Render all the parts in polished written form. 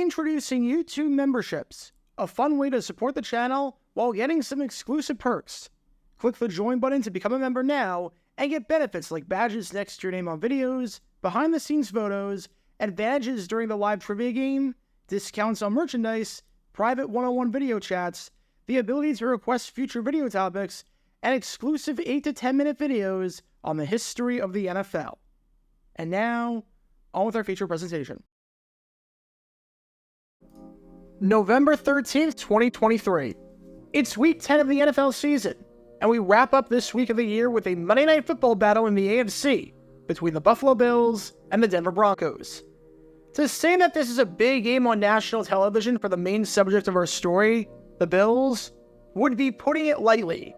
Introducing YouTube memberships, a fun way to support the channel while getting some exclusive perks. Click the join button to become a member now and get benefits like badges next to your name on videos, behind-the-scenes photos, advantages during the live trivia game, discounts on merchandise, private one-on-one video chats, the ability to request future video topics, and exclusive 8 to 10 minute videos on the history of the NFL. And now, on with our feature presentation. November 13th, 2023. It's week 10 of the NFL season, and we wrap up this week of the year with a Monday Night Football battle in the AFC between the Buffalo Bills and the Denver Broncos. To say that this is a big game on national television for the main subject of our story, the Bills, would be putting it lightly.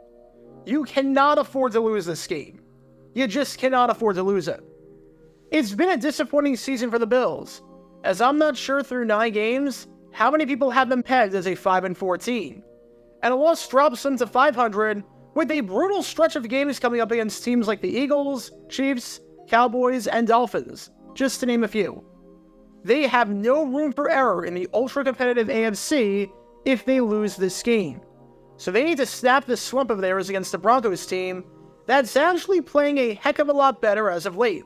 You cannot afford to lose this game. You just cannot afford to lose it. It's been a disappointing season for the Bills, as I'm not sure through 9 games how many people have them pegged as a 5-4 team. And a loss drops them to 500 with a brutal stretch of games coming up against teams like the Eagles, Chiefs, Cowboys, and Dolphins, just to name a few. They have no room for error in the ultra-competitive AFC if they lose this game. So they need to snap this slump of theirs against the Broncos team that's actually playing a heck of a lot better as of late.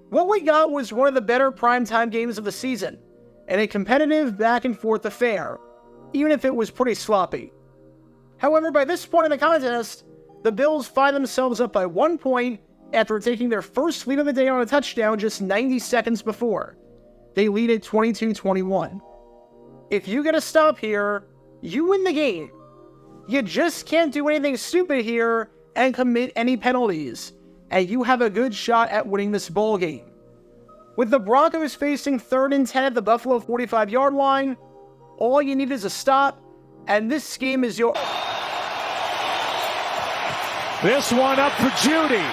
What we got was one of the better primetime games of the season, and a competitive back-and-forth affair, even if it was pretty sloppy. However, by this point in the contest, the Bills find themselves up by 1 point after taking their first lead of the day on a touchdown just 90 seconds before. They lead at 22-21. If you get a stop here, you win the game. You just can't do anything stupid here and commit any penalties, and you have a good shot at winning this ball game. With the Broncos facing 3rd and 10 at the Buffalo 45-yard line, all you need is a stop, and this game is your... This one up for Judy.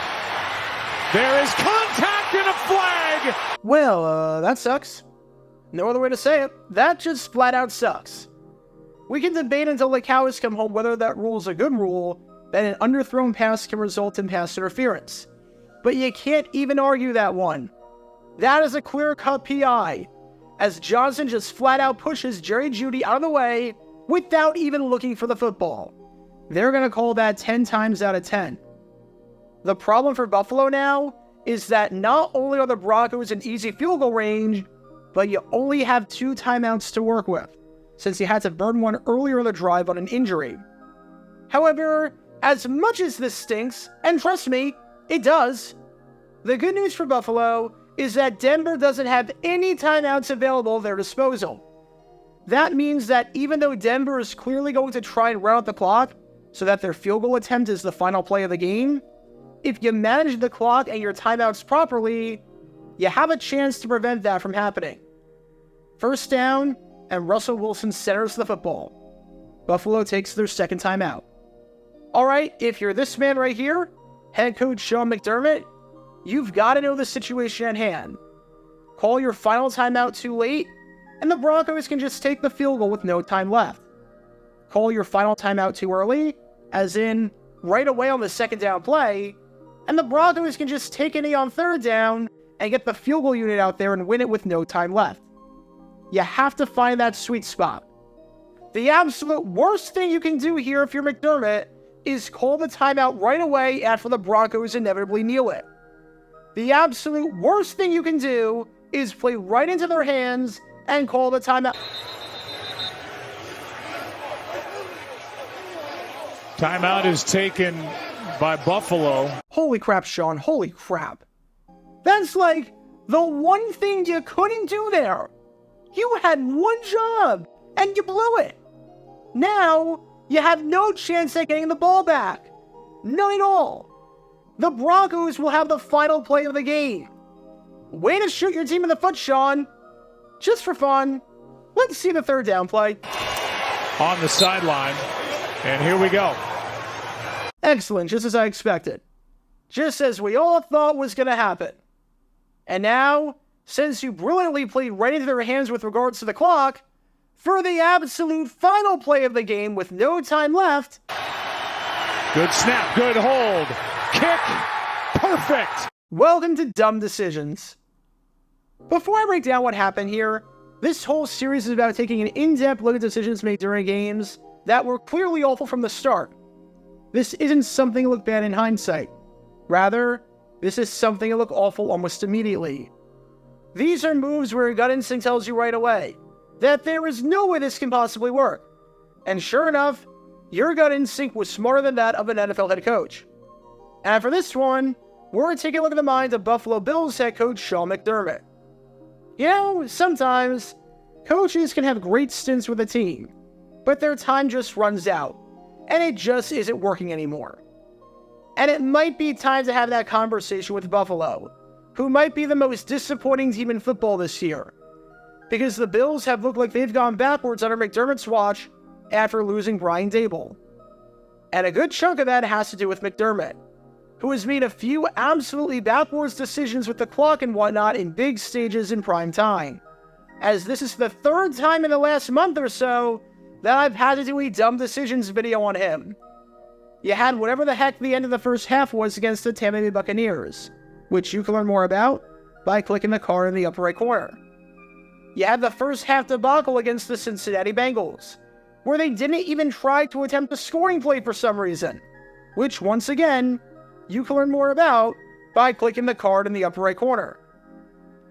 There is contact and a flag! Well, that sucks. No other way to say it. That just flat out sucks. We can debate until the cows come home whether that rule is a good rule, that an underthrown pass can result in pass interference. But you can't even argue that one. That is a clear-cut PI, as Johnson just flat-out pushes Jerry Jeudy out of the way without even looking for the football. They're going to call that 10 times out of 10. The problem for Buffalo now is that not only are the Broncos in easy field goal range, but you only have 2 timeouts to work with, since you had to burn one earlier in the drive on an injury. However, as much as this stinks, and trust me, it does, the good news for Buffalo is that Denver doesn't have any timeouts available at their disposal. That means that even though Denver is clearly going to try and run out the clock so that their field goal attempt is the final play of the game, if you manage the clock and your timeouts properly, you have a chance to prevent that from happening. First down, and Russell Wilson centers the football. Buffalo takes their 2nd timeout. Alright, if you're this man right here, head coach Sean McDermott, you've got to know the situation at hand. Call your final timeout too late, and the Broncos can just take the field goal with no time left. Call your final timeout too early, as in right away on the 2nd down play, and the Broncos can just take a knee on 3rd down and get the field goal unit out there and win it with no time left. You have to find that sweet spot. The absolute worst thing you can do here if you're McDermott is call the timeout right away after the Broncos inevitably kneel it. The absolute worst thing you can do is play right into their hands and call the timeout. Timeout is taken by Buffalo. Holy crap, Sean. Holy crap. That's like the one thing you couldn't do there. You had one job, and you blew it. Now, you have no chance at getting the ball back. None at all. The Broncos will have the final play of the game. Way to shoot your team in the foot, Sean. Just for fun, let's see the 3rd down play. On the sideline, and here we go. Excellent, just as I expected. Just as we all thought was going to happen. And now, since you brilliantly played right into their hands with regards to the clock, for the absolute final play of the game with no time left... Good snap, good hold, kick, perfect! Welcome to Dumb Decisions. Before I break down what happened here, This whole series is about taking an in-depth look at decisions made during games that were clearly awful from the start. This isn't something to look bad in hindsight. Rather, this is something to look awful almost immediately. These are moves where your gut instinct tells you right away that there is no way this can possibly work. And sure enough, your gut instinct was smarter than that of an NFL head coach. And for this one, we're going to take a look at the mind of Buffalo Bills head coach Sean McDermott. You know, sometimes coaches can have great stints with a team, but their time just runs out, and it just isn't working anymore. And it might be time to have that conversation with Buffalo, who might be the most disappointing team in football this year, because the Bills have looked like they've gone backwards under McDermott's watch after losing Brian Daboll. And a good chunk of that has to do with McDermott, who has made a few absolutely backwards decisions with the clock and whatnot in big stages in prime time, as this is the third time in the last month or so that I've had to do a dumb decisions video on him. You had whatever the heck the end of the first half was against the Tampa Bay Buccaneers, which you can learn more about by clicking the card in the upper right corner. You had the first half debacle against the Cincinnati Bengals, where they didn't even try to attempt a scoring play for some reason, which once again, you can learn more about by clicking the card in the upper right corner.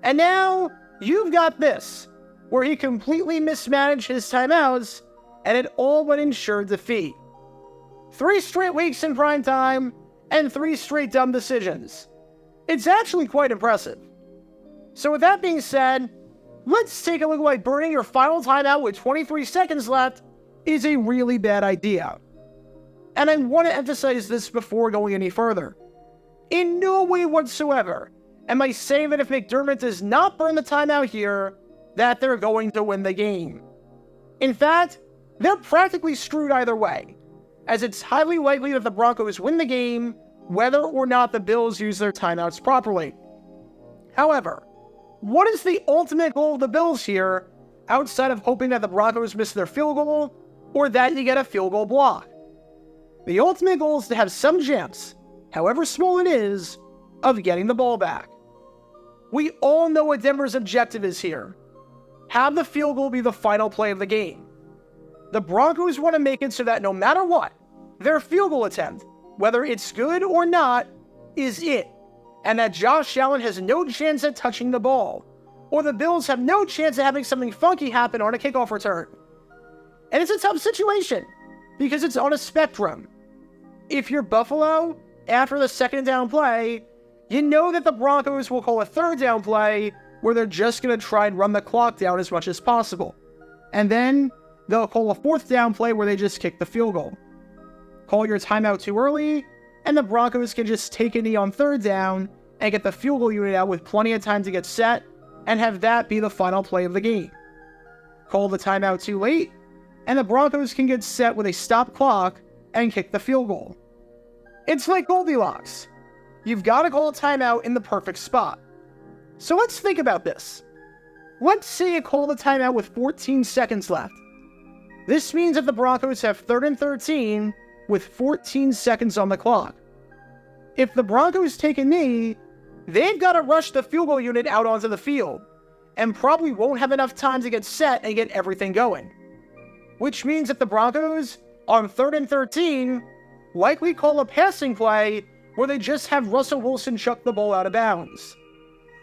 And now, you've got this, where he completely mismanaged his timeouts, and it all but ensured defeat. 3 straight weeks in prime time, and 3 straight dumb decisions. It's actually quite impressive. So with that being said, let's take a look at why burning your final timeout with 23 seconds left is a really bad idea. And I want to emphasize this before going any further. In no way whatsoever am I saying that if McDermott does not burn the timeout here, that they're going to win the game. In fact, they're practically screwed either way, as it's highly likely that the Broncos win the game whether or not the Bills use their timeouts properly. However, what is the ultimate goal of the Bills here, outside of hoping that the Broncos miss their field goal, or that you get a field goal block? The ultimate goal is to have some chance, however small it is, of getting the ball back. We all know what Denver's objective is here. Have the field goal be the final play of the game. The Broncos want to make it so that no matter what, their field goal attempt, whether it's good or not, is it, and that Josh Allen has no chance at touching the ball, or the Bills have no chance of having something funky happen on a kickoff return. And it's a tough situation, because it's on a spectrum. If you're Buffalo, after the second down play, you know that the Broncos will call a third down play where they're just going to try and run the clock down as much as possible. And then they'll call a fourth down play where they just kick the field goal. Call your timeout too early, and the Broncos can just take a knee on third down and get the field goal unit out with plenty of time to get set and have that be the final play of the game. Call the timeout too late, and the Broncos can get set with a stop clock and kick the field goal. It's like Goldilocks. You've got to call a timeout in the perfect spot. So let's think about this. Let's say you call the timeout with 14 seconds left. This means that the Broncos have 3rd and 13 with 14 seconds on the clock. If the Broncos take a knee, they've got to rush the field goal unit out onto the field, and probably won't have enough time to get set and get everything going. Which means that the Broncos, on 3rd and 13, likely call a passing play where they just have Russell Wilson chuck the ball out of bounds.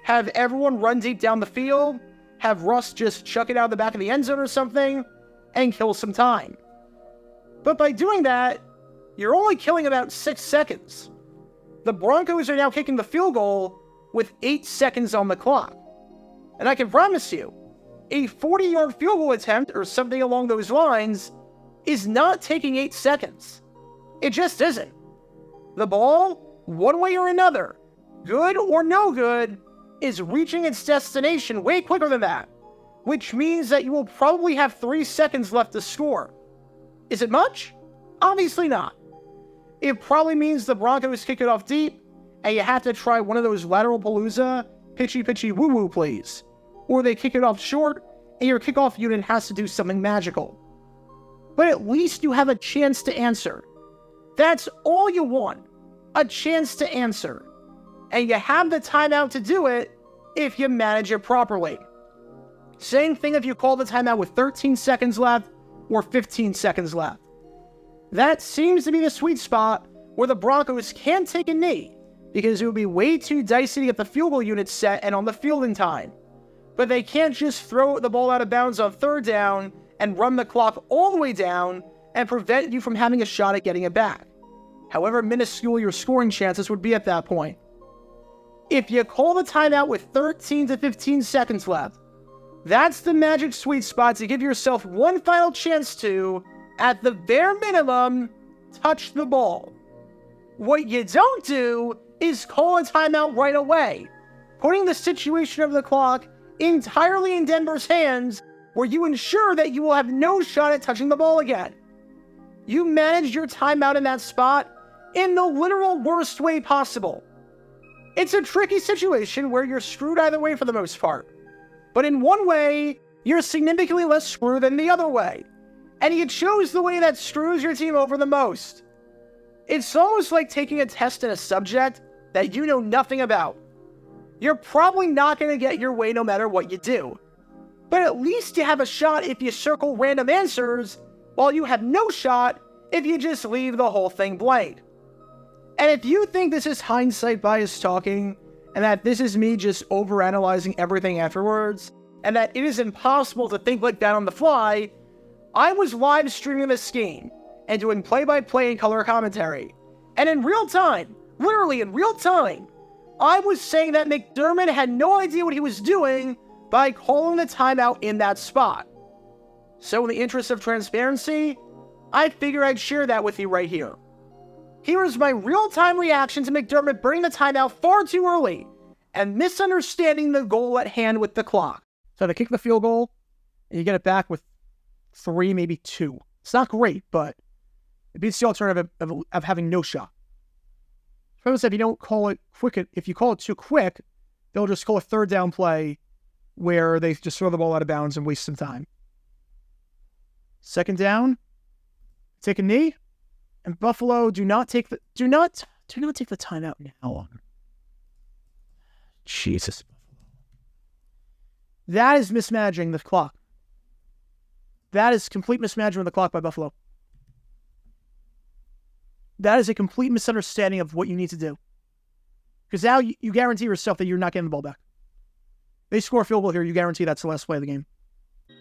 Have everyone run deep down the field, have Russ just chuck it out the back of the end zone or something, and kill some time. But by doing that, you're only killing about 6 seconds. The Broncos are now kicking the field goal with 8 seconds on the clock. And I can promise you, a 40-yard field goal attempt or something along those lines is not taking 8 seconds. It just isn't. The ball, one way or another, good or no good, is reaching its destination way quicker than that, which means that you will probably have 3 seconds left to score. Is it much? Obviously not. It probably means the Broncos kick it off deep, and you have to try one of those lateral palooza, pitchy woo-woo plays. Or they kick it off short, and your kickoff unit has to do something magical. But at least you have a chance to answer. That's all you want. A chance to answer. And you have the timeout to do it if you manage it properly. Same thing if you call the timeout with 13 seconds left or 15 seconds left. That seems to be the sweet spot where the Broncos can't take a knee, because it would be way too dicey to get the field goal unit set and on the field in time. But they can't just throw the ball out of bounds on third down and run the clock all the way down and prevent you from having a shot at getting it back, however minuscule your scoring chances would be at that point. If you call the timeout with 13 to 15 seconds left, that's the magic sweet spot to give yourself one final chance to, at the bare minimum, touch the ball. What you don't do is call a timeout right away, putting the situation of the clock entirely in Denver's hands, where you ensure that you will have no shot at touching the ball again. You managed your timeout in that spot in the literal worst way possible. It's a tricky situation where you're screwed either way for the most part, but in one way, you're significantly less screwed than the other way, and you chose the way that screws your team over the most. It's almost like taking a test in a subject that you know nothing about. You're probably not going to get your way no matter what you do, but at least you have a shot if you circle random answers, while you have no shot if you just leave the whole thing blank. And if you think this is hindsight bias talking, and that this is me just overanalyzing everything afterwards, and that it is impossible to think like that on the fly, I was live streaming this game and doing play-by-play and color commentary. And in real time, literally in real time, I was saying that McDermott had no idea what he was doing by calling the timeout in that spot. So in the interest of transparency, I figured I'd share that with you right here. Here is my real-time reaction to McDermott burning the timeout far too early and misunderstanding the goal at hand with the clock. So they kick the field goal, and you get it back with 3, maybe 2. It's not great, but it beats the alternative of having no shot. So if you don't call it quick, if you call it too quick, they'll just call a third down play where they just throw the ball out of bounds and waste some time. Second down, take a knee, and Buffalo do not take the timeout now. Jesus. That is mismanaging the clock. That is complete mismanagement of the clock by Buffalo. That is a complete misunderstanding of what you need to do. Because now you guarantee yourself that you're not getting the ball back. They score a field goal here, you guarantee that's the last play of the game.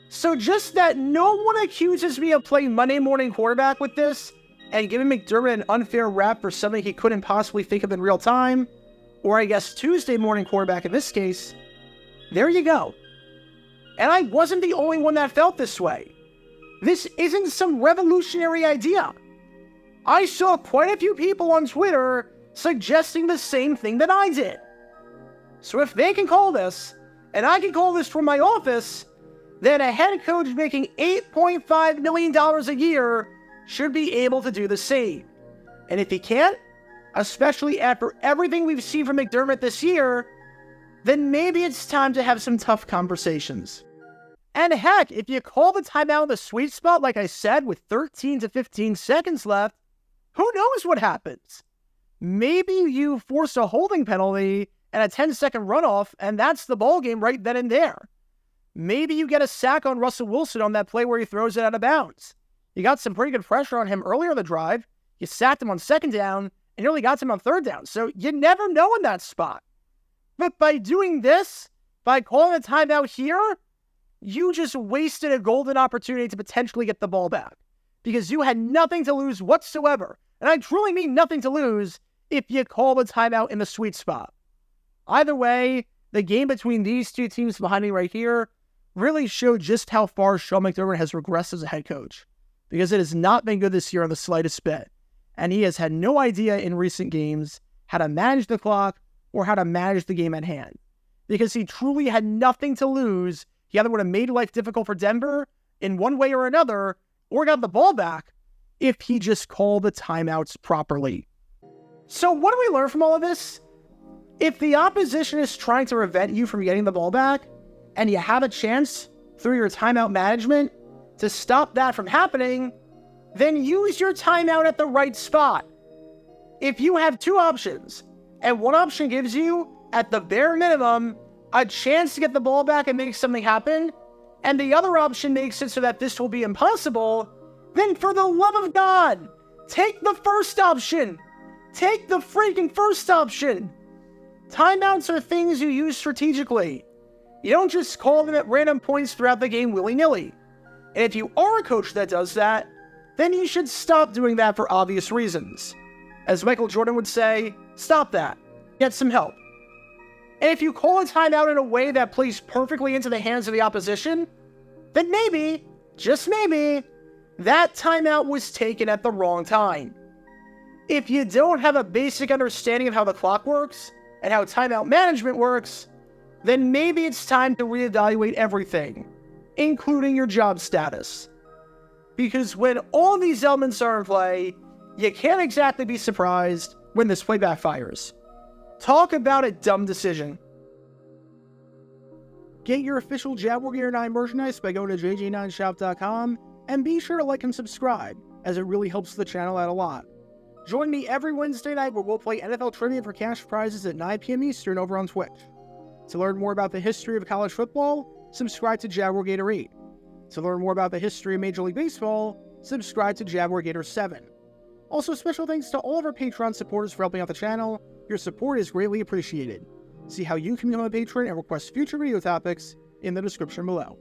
So just that no one accuses me of playing Monday morning quarterback with this and giving McDermott an unfair rap for something he couldn't possibly think of in real time, or I guess Tuesday morning quarterback in this case, there you go. And I wasn't the only one that felt this way. This isn't some revolutionary idea. I saw quite a few people on Twitter suggesting the same thing that I did. So if they can call this, and I can call this from my office, then a head coach making $8.5 million a year should be able to do the same. And if he can't, especially after everything we've seen from McDermott this year, then maybe it's time to have some tough conversations. And heck, if you call the timeout in the sweet spot, like I said, with 13 to 15 seconds left, who knows what happens? Maybe you force a holding penalty and a 10-second runoff, and that's the ball game right then and there. Maybe you get a sack on Russell Wilson on that play where he throws it out of bounds. You got some pretty good pressure on him earlier in the drive. You sacked him on second down, and you only got him on third down. So you never know in that spot. But by doing this, by calling a timeout here, you just wasted a golden opportunity to potentially get the ball back. Because you had nothing to lose whatsoever. And I truly mean nothing to lose if you call the timeout in the sweet spot. Either way, the game between these two teams behind me right here really showed just how far Sean McDermott has regressed as a head coach. Because it has not been good this year on the slightest bit. And he has had no idea in recent games how to manage the clock or how to manage the game at hand. Because he truly had nothing to lose. He either would have made life difficult for Denver in one way or another, or got the ball back if he just called the timeouts properly. So what do we learn from all of this? If the opposition is trying to prevent you from getting the ball back, and you have a chance through your timeout management to stop that from happening, then use your timeout at the right spot. If you have two options, and one option gives you, at the bare minimum, a chance to get the ball back and make something happen, and the other option makes it so that this will be impossible, then for the love of God, take the first option. Take the freaking first option. Timeouts are things you use strategically. You don't just call them at random points throughout the game willy-nilly. And if you are a coach that does that, then you should stop doing that for obvious reasons. As Michael Jordan would say, stop that. Get some help. And if you call a timeout in a way that plays perfectly into the hands of the opposition, then maybe, just maybe, that timeout was taken at the wrong time. If you don't have a basic understanding of how the clock works and how timeout management works, then maybe it's time to reevaluate everything, including your job status. Because when all these elements are in play, you can't exactly be surprised when this play backfires. Talk about a dumb decision. Get your official Jaguar Gator 9 merchandise by going to jj9shop.com, and be sure to like and subscribe, as it really helps the channel out a lot. Join me every Wednesday night where we'll play NFL Trivia for cash prizes at 9 p.m. Eastern over on Twitch. To learn more about the history of college football, subscribe to Jaguar Gator 8. To learn more about the history of Major League Baseball, subscribe to Jaguar Gator 7. Also, special thanks to all of our Patreon supporters for helping out the channel. Your support is greatly appreciated. See how you can become a patron and request future video topics in the description below.